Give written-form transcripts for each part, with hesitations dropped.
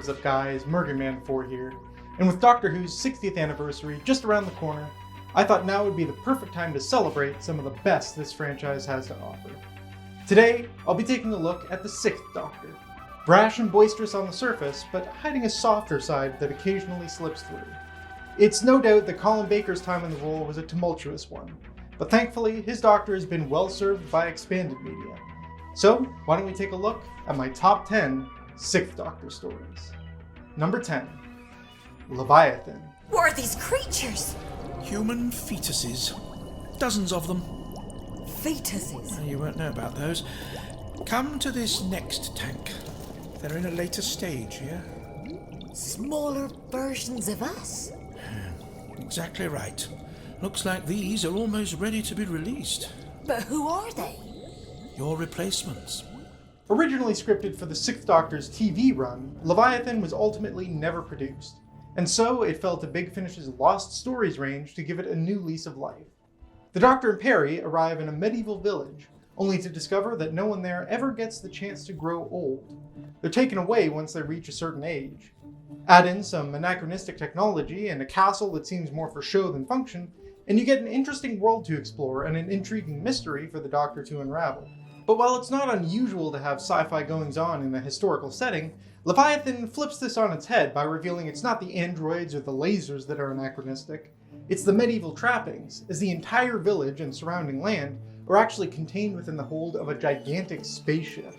what's up guys, Merganman4 here, and with Doctor Who's 60th anniversary just around the corner, I thought now would be the perfect time to celebrate some of the best this franchise has to offer. Today, I'll be taking a look at the 6th Doctor, brash and boisterous on the surface, but hiding a softer side that occasionally slips through. It's no doubt that Colin Baker's time in the role was a tumultuous one, but thankfully his Doctor has been well served by expanded media. So, why don't we take a look at my top 10 6th Doctor stories. Number 10. Leviathan. What are these creatures? Human fetuses. Dozens of them. Fetuses? You won't know about those. Come to this next tank. They're in a later stage here. Smaller versions of us? Exactly right. Looks like these are almost ready to be released. But who are they? Your replacements. Originally scripted for the 6th Doctor's TV run, Leviathan was ultimately never produced, and so it fell to Big Finish's Lost Stories range to give it a new lease of life. The Doctor and Perry arrive in a medieval village, only to discover that no one there ever gets the chance to grow old. They're taken away once they reach a certain age. Add in some anachronistic technology and a castle that seems more for show than function, and you get an interesting world to explore and an intriguing mystery for the Doctor to unravel. But while it's not unusual to have sci-fi goings-on in a historical setting, Leviathan flips this on its head by revealing it's not the androids or the lasers that are anachronistic, it's the medieval trappings, as the entire village and surrounding land are actually contained within the hold of a gigantic spaceship.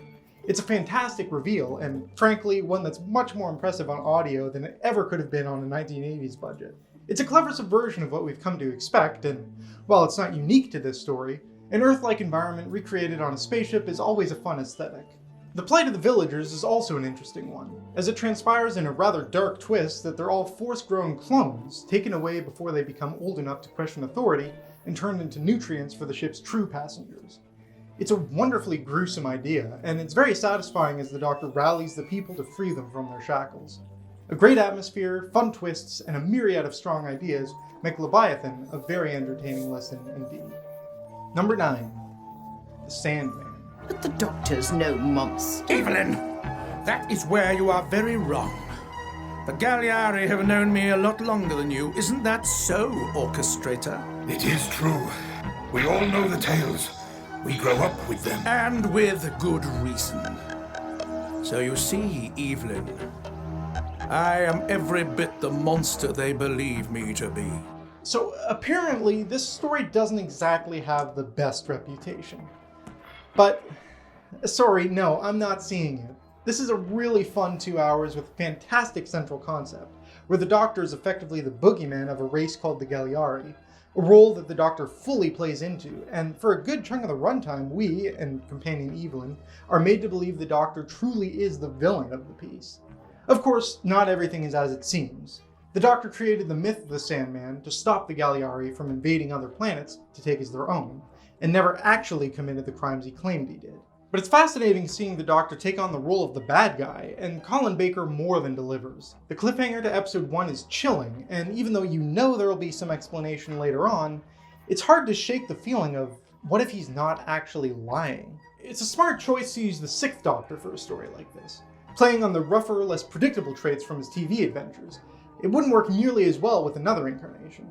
It's a fantastic reveal, and frankly, one that's much more impressive on audio than it ever could have been on a 1980s budget. It's a clever subversion of what we've come to expect, and while it's not unique to this story, an Earth-like environment recreated on a spaceship is always a fun aesthetic. The plight of the villagers is also an interesting one, as it transpires in a rather dark twist that they're all force-grown clones, taken away before they become old enough to question authority and turned into nutrients for the ship's true passengers. It's a wonderfully gruesome idea, and it's very satisfying as the Doctor rallies the people to free them from their shackles. A great atmosphere, fun twists, and a myriad of strong ideas make Leviathan a very entertaining listen indeed. Number 9. The Sandman. But the Doctor's no monster. Evelyn, that is where you are very wrong. The Galliari have known me a lot longer than you. Isn't that so, orchestrator? It is true. We all know the tales. We grow up with them. And with good reason. So you see, Evelyn, I am every bit the monster they believe me to be. So apparently, this story doesn't exactly have the best reputation. But, sorry, no, I'm not seeing it. This is a really fun 2 hours with a fantastic central concept, where the Doctor is effectively the boogeyman of a race called the Galliari, a role that the Doctor fully plays into, and for a good chunk of the runtime, we, and companion Evelyn, are made to believe the Doctor truly is the villain of the piece. Of course, not everything is as it seems. The Doctor created the myth of the Sandman to stop the Galliari from invading other planets to take as their own, and never actually committed the crimes he claimed he did. But it's fascinating seeing the Doctor take on the role of the bad guy, and Colin Baker more than delivers. The cliffhanger to episode 1 is chilling, and even though you know there will be some explanation later on, it's hard to shake the feeling of, what if he's not actually lying? It's a smart choice to use the 6th Doctor for a story like this, playing on the rougher, less predictable traits from his TV adventures. It wouldn't work nearly as well with another incarnation.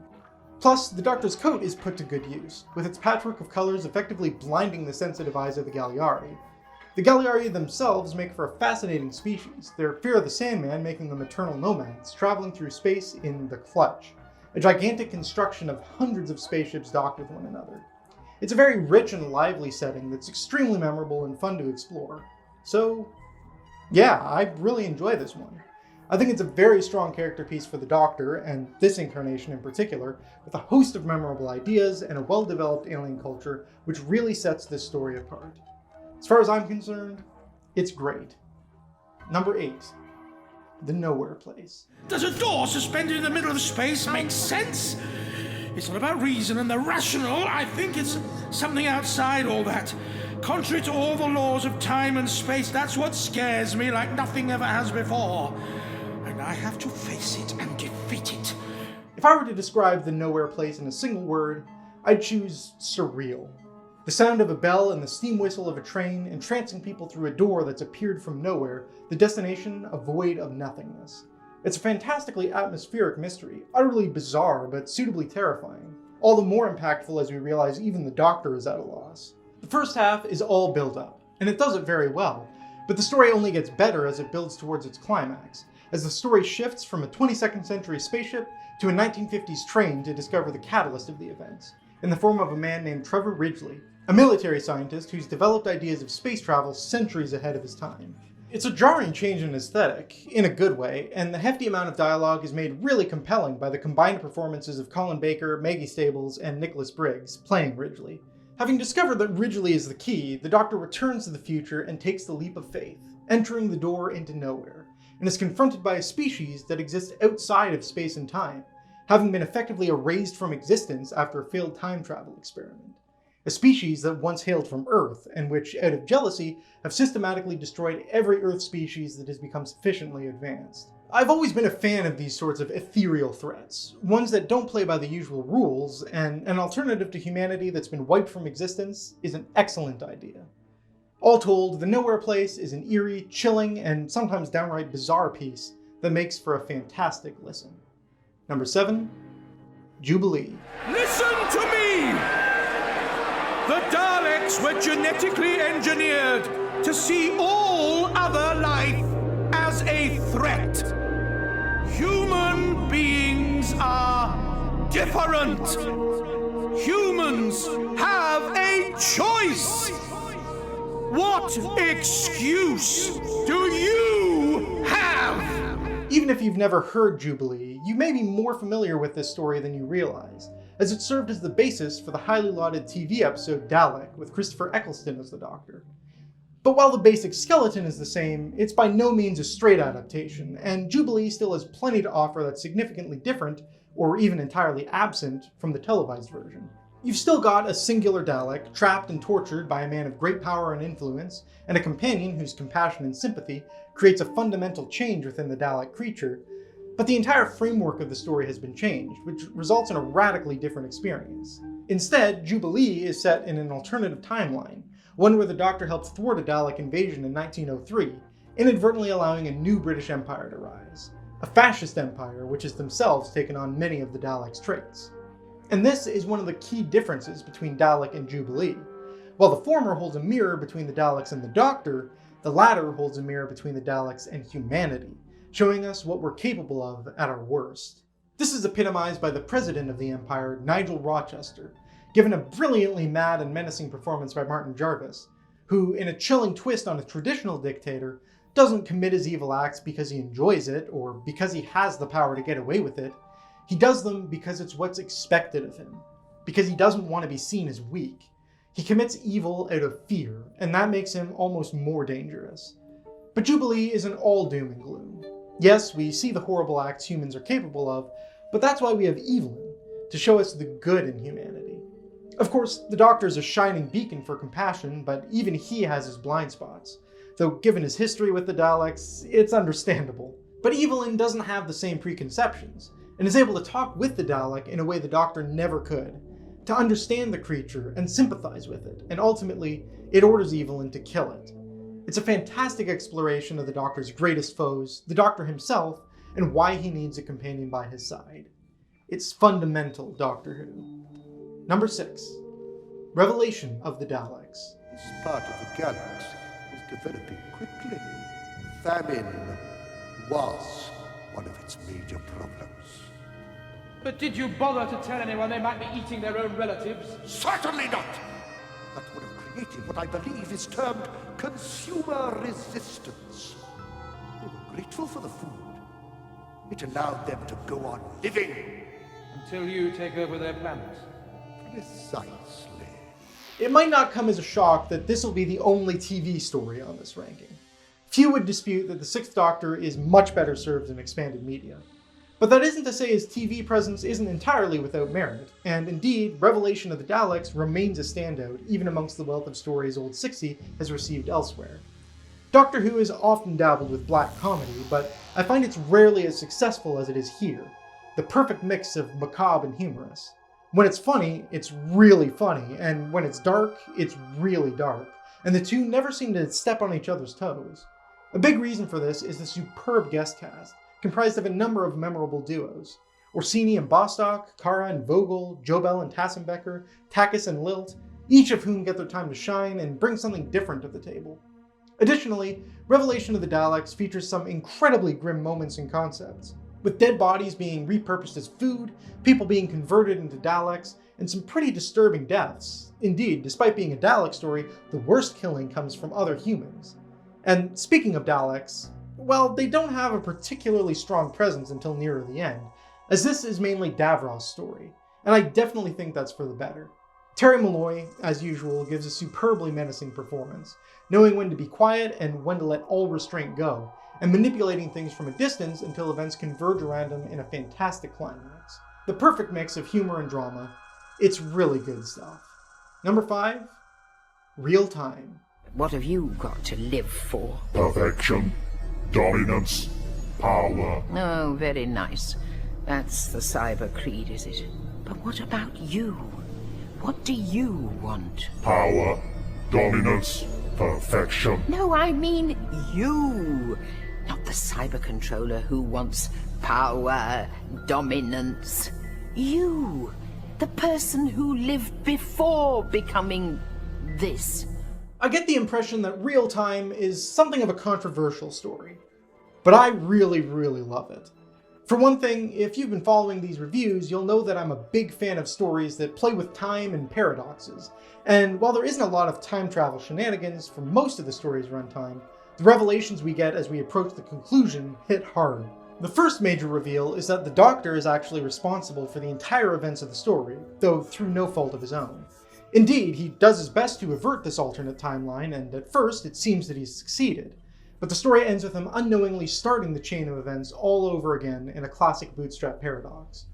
Plus, the Doctor's coat is put to good use, with its patchwork of colors effectively blinding the sensitive eyes of the Galliari. The Galliari themselves make for a fascinating species, their fear of the Sandman making them eternal nomads, traveling through space in the Clutch, a gigantic construction of hundreds of spaceships docked with one another. It's a very rich and lively setting that's extremely memorable and fun to explore. So, yeah, I really enjoy this one. I think it's a very strong character piece for the Doctor, and this incarnation in particular, with a host of memorable ideas and a well-developed alien culture, which really sets this story apart. As far as I'm concerned, it's great. Number 8. The Nowhere Place. Does a door suspended in the middle of space make sense? It's not about reason and the rational. I think it's something outside all that. Contrary to all the laws of time and space, that's what scares me like nothing ever has before. And I have to face it and defeat it. If I were to describe the Nowhere Place in a single word, I'd choose surreal. The sound of a bell and the steam whistle of a train entrancing people through a door that's appeared from nowhere, the destination a void of nothingness. It's a fantastically atmospheric mystery, utterly bizarre but suitably terrifying, all the more impactful as we realize even the Doctor is at a loss. The first half is all build up, and it does it very well, but the story only gets better as it builds towards its climax, as the story shifts from a 22nd century spaceship to a 1950s train to discover the catalyst of the events, in the form of a man named Trevor Ridgely, a military scientist who's developed ideas of space travel centuries ahead of his time. It's a jarring change in aesthetic, in a good way, and the hefty amount of dialogue is made really compelling by the combined performances of Colin Baker, Maggie Stables, and Nicholas Briggs, playing Ridgely. Having discovered that Ridgely is the key, the Doctor returns to the future and takes the leap of faith, entering the door into nowhere, and is confronted by a species that exists outside of space and time, having been effectively erased from existence after a failed time travel experiment. A species that once hailed from Earth, and which, out of jealousy, have systematically destroyed every Earth species that has become sufficiently advanced. I've always been a fan of these sorts of ethereal threats, ones that don't play by the usual rules, and an alternative to humanity that's been wiped from existence is an excellent idea. All told, The Nowhere Place is an eerie, chilling, and sometimes downright bizarre piece that makes for a fantastic listen. Number 7, Jubilee. Listen to me! The Daleks were genetically engineered to see all other life as a threat. Human beings are different. Humans have a choice. What excuse do you have? Even if you've never heard Jubilee, you may be more familiar with this story than you realize, as it served as the basis for the highly lauded TV episode Dalek with Christopher Eccleston as the Doctor. But while the basic skeleton is the same, it's by no means a straight adaptation, and Jubilee still has plenty to offer that's significantly different, or even entirely absent, from the televised version. You've still got a singular Dalek, trapped and tortured by a man of great power and influence, and a companion whose compassion and sympathy creates a fundamental change within the Dalek creature, but the entire framework of the story has been changed, which results in a radically different experience. Instead, Jubilee is set in an alternative timeline, one where the Doctor helped thwart a Dalek invasion in 1903, inadvertently allowing a new British Empire to rise. A fascist empire which has themselves taken on many of the Daleks' traits. And this is one of the key differences between Dalek and Jubilee. While the former holds a mirror between the Daleks and the Doctor, the latter holds a mirror between the Daleks and humanity, showing us what we're capable of at our worst. This is epitomized by the president of the Empire, Nigel Rochester, given a brilliantly mad and menacing performance by Martin Jarvis, who, in a chilling twist on a traditional dictator, doesn't commit his evil acts because he enjoys it or because he has the power to get away with it. He does them because it's what's expected of him, because he doesn't want to be seen as weak. He commits evil out of fear, and that makes him almost more dangerous. But Jubilee isn't all doom and gloom. Yes, we see the horrible acts humans are capable of, but that's why we have Evelyn, to show us the good in humanity. Of course, the Doctor's a shining beacon for compassion, but even he has his blind spots. Though given his history with the Daleks, it's understandable. But Evelyn doesn't have the same preconceptions, and is able to talk with the Dalek in a way the Doctor never could, to understand the creature and sympathize with it, and ultimately, it orders Evelyn to kill it. It's a fantastic exploration of the Doctor's greatest foes, the Doctor himself, and why he needs a companion by his side. It's fundamental Doctor Who. Number 6. Revelation of the Daleks. This part of the galaxy is developing quickly. Famine was one of its major problems. But did you bother to tell anyone they might be eating their own relatives? Certainly not! That would have created what I believe is termed consumer resistance. They were grateful for the food. It allowed them to go on living. Until you take over their planet. Precisely. It might not come as a shock that this will be the only TV story on this ranking. Few would dispute that the Sixth Doctor is much better served in expanded media. But that isn't to say his TV presence isn't entirely without merit, and indeed, Revelation of the Daleks remains a standout even amongst the wealth of stories Old 60 has received elsewhere. Doctor Who has often dabbled with black comedy, but I find it's rarely as successful as it is here, the perfect mix of macabre and humorous. When it's funny, it's really funny, and when it's dark, it's really dark, and the two never seem to step on each other's toes. A big reason for this is the superb guest cast, comprised of a number of memorable duos. Orsini and Bostock, Kara and Vogel, Jobel and Tassenbecker, Takis and Lilt, each of whom get their time to shine and bring something different to the table. Additionally, Revelation of the Daleks features some incredibly grim moments and concepts, with dead bodies being repurposed as food, people being converted into Daleks, and some pretty disturbing deaths. Indeed, despite being a Dalek story, the worst killing comes from other humans. And speaking of Daleks, well, they don't have a particularly strong presence until nearer the end, as this is mainly Davros' story, and I definitely think that's for the better. Terry Malloy, as usual, gives a superbly menacing performance, knowing when to be quiet and when to let all restraint go, and manipulating things from a distance until events converge around him in a fantastic climax. The perfect mix of humor and drama. It's really good stuff. Number 5, Real Time. What have you got to live for? Perfection, dominance, power. Oh, very nice. That's the cyber creed, is it? But what about you? What do you want? Power, dominance, perfection. No, I mean you. Not the cyber controller who wants power, dominance. You. The person who lived before becoming this. I get the impression that Real Time is something of a controversial story, but I really love it. For one thing, if you've been following these reviews, you'll know that I'm a big fan of stories that play with time and paradoxes, and while there isn't a lot of time travel shenanigans for most of the story's runtime, the revelations we get as we approach the conclusion hit hard. The first major reveal is that the Doctor is actually responsible for the entire events of the story, though through no fault of his own. Indeed, he does his best to avert this alternate timeline, and at first it seems that he's succeeded. But the story ends with him unknowingly starting the chain of events all over again in a classic bootstrap paradox.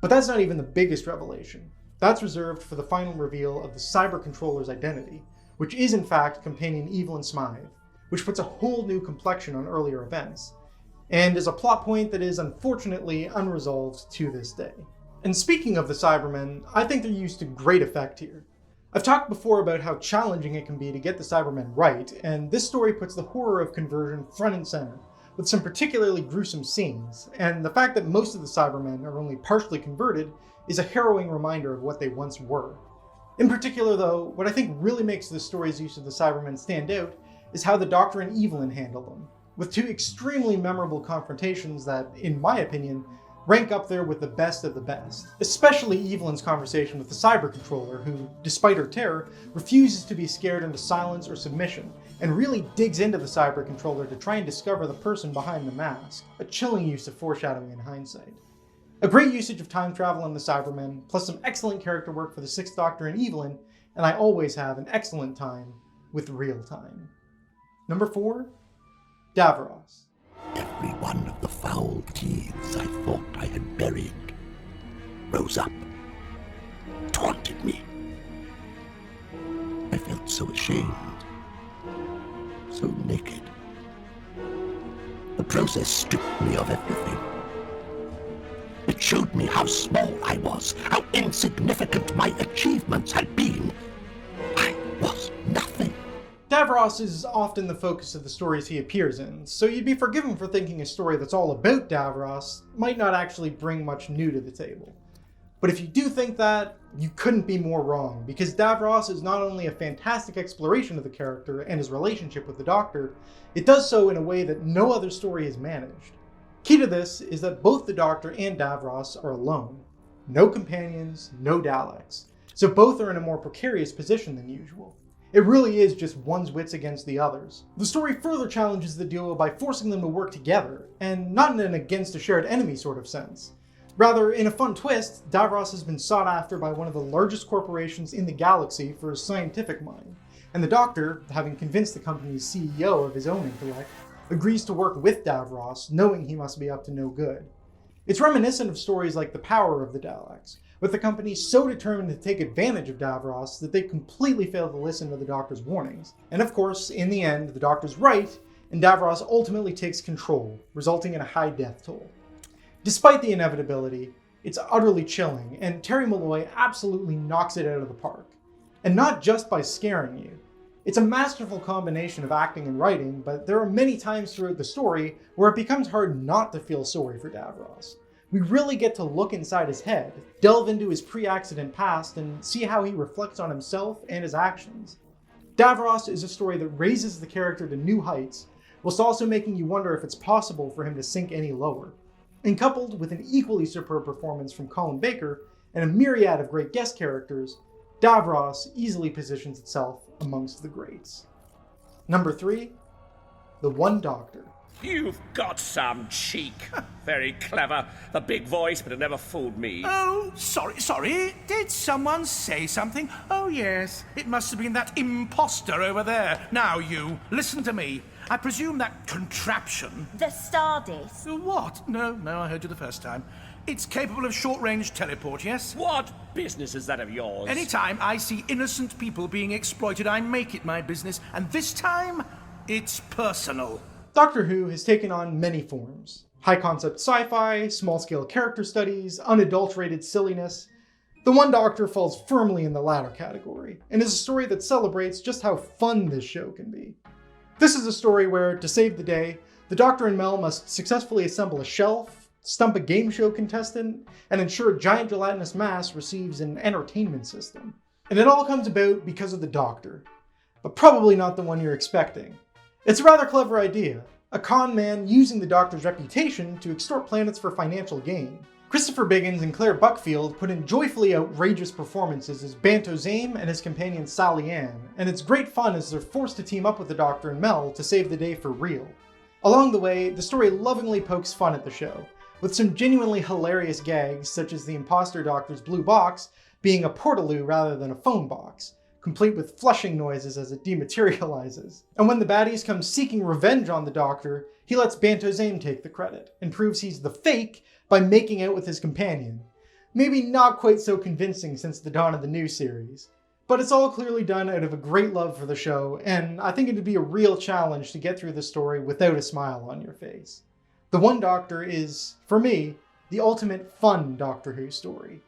But that's not even the biggest revelation. That's reserved for the final reveal of the cyber controller's identity, which is in fact companion Evelyn Smythe, which puts a whole new complexion on earlier events, and is a plot point that is unfortunately unresolved to this day. And speaking of the Cybermen, I think they're used to great effect here. I've talked before about how challenging it can be to get the Cybermen right, and this story puts the horror of conversion front and center, with some particularly gruesome scenes, and the fact that most of the Cybermen are only partially converted is a harrowing reminder of what they once were. In particular though, what I think really makes this story's use of the Cybermen stand out is how the Doctor and Evelyn handle them, with two extremely memorable confrontations that, in my opinion, rank up there with the best of the best. Especially Evelyn's conversation with the cyber controller, who, despite her terror, refuses to be scared into silence or submission, and really digs into the cyber controller to try and discover the person behind the mask. A chilling use of foreshadowing in hindsight. A great usage of time travel in the Cybermen, plus some excellent character work for the Sixth Doctor and Evelyn, and I always have an excellent time with Real Time. Number 4, Davros. Every one of the foul deeds I thought I had buried rose up, taunted me. I felt so ashamed, so naked. The process stripped me of everything. It showed me how small I was, how insignificant my achievements had been. I was nothing. Davros is often the focus of the stories he appears in, so you'd be forgiven for thinking a story that's all about Davros might not actually bring much new to the table. But if you do think that, you couldn't be more wrong, because Davros is not only a fantastic exploration of the character and his relationship with the Doctor, it does so in a way that no other story has managed. Key to this is that both the Doctor and Davros are alone. No companions, no Daleks, so both are in a more precarious position than usual. It really is just one's wits against the other's. The story further challenges the duo by forcing them to work together, and not in an against a shared enemy sort of sense. Rather, in a fun twist, Davros has been sought after by one of the largest corporations in the galaxy for his scientific mind, and the Doctor, having convinced the company's CEO of his own intellect, agrees to work with Davros, knowing he must be up to no good. It's reminiscent of stories like The Power of the Daleks, with the company so determined to take advantage of Davros that they completely fail to listen to the Doctor's warnings. And of course, in the end, the Doctor's right, and Davros ultimately takes control, resulting in a high death toll. Despite the inevitability, It's utterly chilling, and Terry Malloy absolutely knocks it out of the park. And not just by scaring you. It's a masterful combination of acting and writing, but there are many times throughout the story where it becomes hard not to feel sorry for Davros. We really get to look inside his head, delve into his pre-accident past, and see how he reflects on himself and his actions. Davros is a story that raises the character to new heights, whilst also making you wonder if it's possible for him to sink any lower. And coupled with an equally superb performance from Colin Baker and a myriad of great guest characters, Davros easily positions itself amongst the greats. Number 3, The One Doctor. You've got some cheek. Very clever. The big voice, but it never fooled me. Oh, sorry. Did someone say something? Oh, yes. It must have been that imposter over there. Now you, listen to me. I presume that contraption... The Stardust. What? No, I heard you the first time. It's capable of short-range teleport, yes? What business is that of yours? Anytime I see innocent people being exploited, I make it my business. And this time, it's personal. Doctor Who has taken on many forms. High-concept sci-fi, small-scale character studies, unadulterated silliness. The One Doctor falls firmly in the latter category, and is a story that celebrates just how fun this show can be. This is a story where, to save the day, the Doctor and Mel must successfully assemble a shelf, stump a game show contestant, and ensure a giant gelatinous mass receives an entertainment system. And it all comes about because of the Doctor, but probably not the one you're expecting. It's a rather clever idea, a con man using the Doctor's reputation to extort planets for financial gain. Christopher Biggins and Claire Buckfield put in joyfully outrageous performances as Banto Zame and his companion Sally Ann, and it's great fun as they're forced to team up with the Doctor and Mel to save the day for real. Along the way, the story lovingly pokes fun at the show, with some genuinely hilarious gags such as the imposter Doctor's blue box being a portaloo rather than a phone box, complete with flushing noises as it dematerializes. And when the baddies come seeking revenge on the Doctor, he lets Banto Zame take the credit, and proves he's the fake by making out with his companion. Maybe not quite so convincing since the dawn of the new series. But it's all clearly done out of a great love for the show, and I think it'd be a real challenge to get through the story without a smile on your face. The One Doctor is, for me, the ultimate fun Doctor Who story.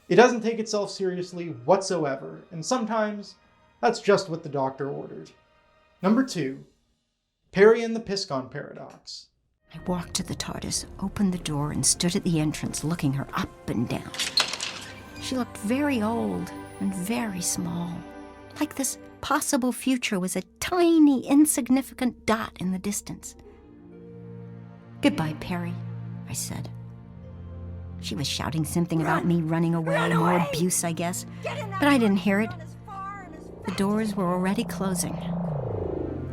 It doesn't take itself seriously whatsoever, and sometimes that's just what the Doctor ordered. Number 2, Perry and the Piscon Paradox. I walked to the TARDIS, opened the door, and stood at the entrance looking her up and down. She looked very old and very small, like this possible future was a tiny, insignificant dot in the distance. "Goodbye, Perry," I said. She was shouting something about me running away, more abuse, I guess, but I didn't hear it. The doors were already closing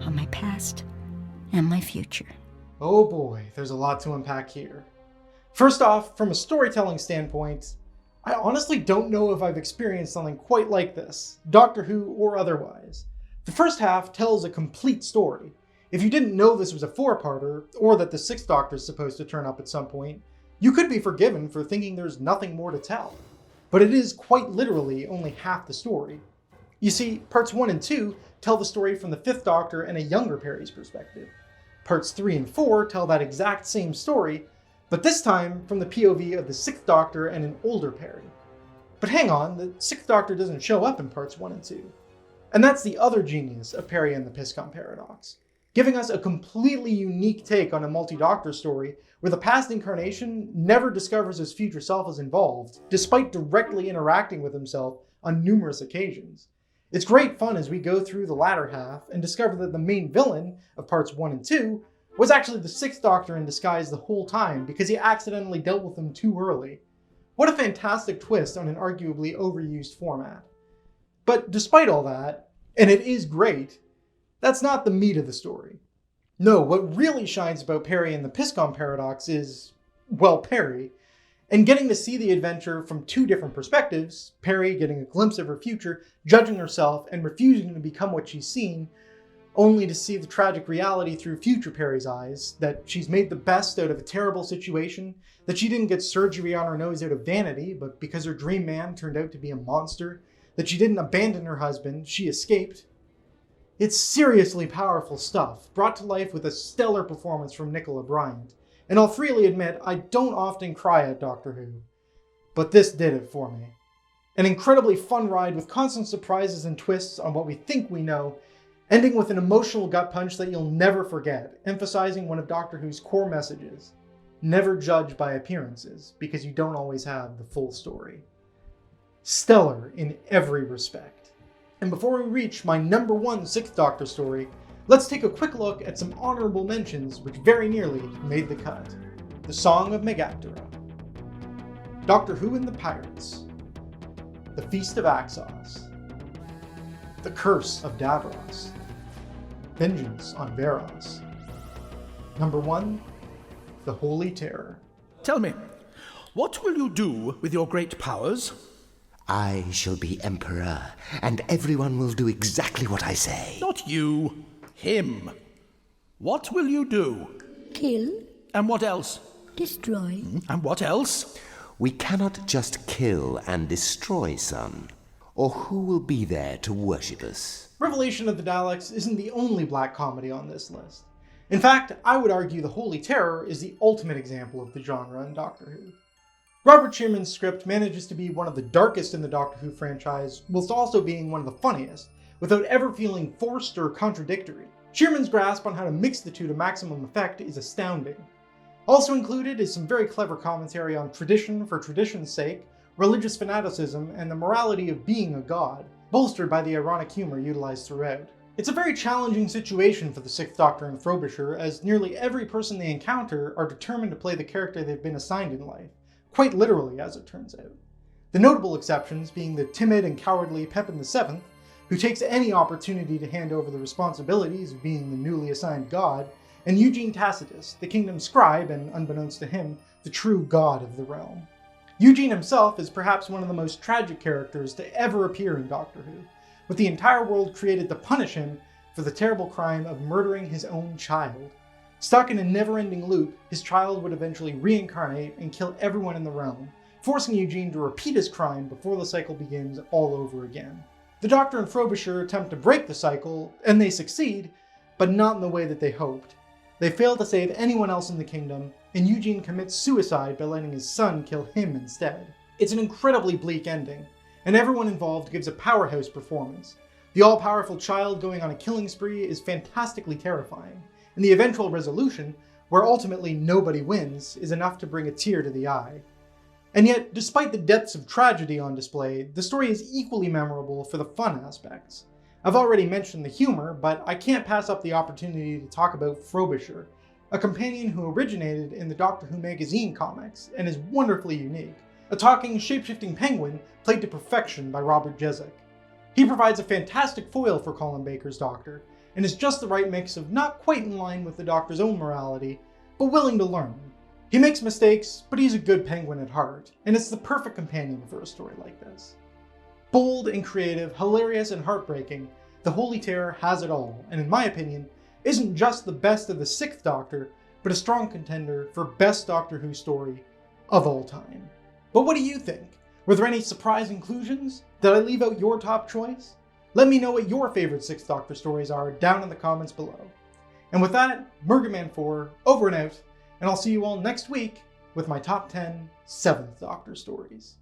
on my past and my future. Oh boy, there's a lot to unpack here. First off, from a storytelling standpoint, I honestly don't know if I've experienced something quite like this, Doctor Who or otherwise. The first half tells a complete story. If you didn't know this was a 4-parter, or that the 6th Doctor's supposed to turn up at some point, you could be forgiven for thinking there's nothing more to tell. But it is quite literally only half the story. You see, parts 1 and 2 tell the story from the 5th Doctor and a younger Perry's perspective. Parts 3 and 4 tell that exact same story, but this time from the POV of the 6th Doctor and an older Perry. But hang on, the 6th Doctor doesn't show up in parts 1 and 2. And that's the other genius of Perry and the Piscon Paradox, giving us a completely unique take on a multi-Doctor story where the past incarnation never discovers his future self is involved, despite directly interacting with himself on numerous occasions. It's great fun as we go through the latter half and discover that the main villain of parts 1 and 2 was actually the 6th Doctor in disguise the whole time because he accidentally dealt with him too early. What a fantastic twist on an arguably overused format. But despite all that, and it is great, that's not the meat of the story. No, what really shines about Perry and the Piscon Paradox is, well, Perry, and getting to see the adventure from 2 different perspectives, Perry getting a glimpse of her future, judging herself, and refusing to become what she's seen, only to see the tragic reality through future Perry's eyes, that she's made the best out of a terrible situation, that she didn't get surgery on her nose out of vanity, but because her dream man turned out to be a monster, that she didn't abandon her husband, she escaped. It's seriously powerful stuff, brought to life with a stellar performance from Nicola Bryant. And I'll freely admit, I don't often cry at Doctor Who. but this did it for me. An incredibly fun ride with constant surprises and twists on what we think we know, ending with an emotional gut punch that you'll never forget, emphasizing one of Doctor Who's core messages: never judge by appearances, because you don't always have the full story. Stellar in every respect. And before we reach my number one Sixth Doctor story, let's take a quick look at some honorable mentions which very nearly made the cut. The Song of Megaptera, Doctor Who and the Pirates, The Feast of Axos, The Curse of Davros, Vengeance on Veros. Number 1, The Holy Terror. Tell me, what will you do with your great powers? I shall be Emperor, and everyone will do exactly what I say. Not you, him. What will you do? Kill, And what else? destroy, And what else? We cannot just kill and destroy, son. Or who will be there to worship us? Revelation of the Daleks isn't the only black comedy on this list. In fact, I would argue The Holy Terror is the ultimate example of the genre in Doctor Who. Robert Shearman's script manages to be one of the darkest in the Doctor Who franchise, whilst also being one of the funniest, without ever feeling forced or contradictory. Shearman's grasp on how to mix the two to maximum effect is astounding. Also included is some very clever commentary on tradition for tradition's sake, religious fanaticism, and the morality of being a god, bolstered by the ironic humor utilized throughout. It's a very challenging situation for the Sixth Doctor and Frobisher, as nearly every person they encounter are determined to play the character they've been assigned in life, quite literally as it turns out. The notable exceptions being the timid and cowardly Pepin VII, who takes any opportunity to hand over the responsibilities of being the newly assigned god, and Eugene Tacitus, the kingdom's scribe and, unbeknownst to him, the true god of the realm. Eugene himself is perhaps one of the most tragic characters to ever appear in Doctor Who, with the entire world created to punish him for the terrible crime of murdering his own child. Stuck in a never-ending loop, his child would eventually reincarnate and kill everyone in the realm, forcing Eugene to repeat his crime before the cycle begins all over again. The Doctor and Frobisher attempt to break the cycle, and they succeed, but not in the way that they hoped. They fail to save anyone else in the kingdom, and Eugene commits suicide by letting his son kill him instead. It's an incredibly bleak ending, and everyone involved gives a powerhouse performance. The all-powerful child going on a killing spree is fantastically terrifying, and the eventual resolution, where ultimately nobody wins, is enough to bring a tear to the eye. And yet, despite the depths of tragedy on display, the story is equally memorable for the fun aspects. I've already mentioned the humor, but I can't pass up the opportunity to talk about Frobisher, a companion who originated in the Doctor Who magazine comics and is wonderfully unique. A talking, shape-shifting penguin played to perfection by Robert Jezik. He provides a fantastic foil for Colin Baker's Doctor, and is just the right mix of not quite in line with the Doctor's own morality, but willing to learn. He makes mistakes, but he's a good penguin at heart, and it's the perfect companion for a story like this. Bold and creative, hilarious and heartbreaking, The Holy Terror has it all, and in my opinion, isn't just the best of the Sixth Doctor, but a strong contender for best Doctor Who story of all time. But what do you think? Were there any surprise inclusions? Did I leave out your top choice? Let me know what your favorite Sixth Doctor stories are down in the comments below. And with that, Merganman4 over and out, and I'll see you all next week with my top 10 Seventh Doctor stories.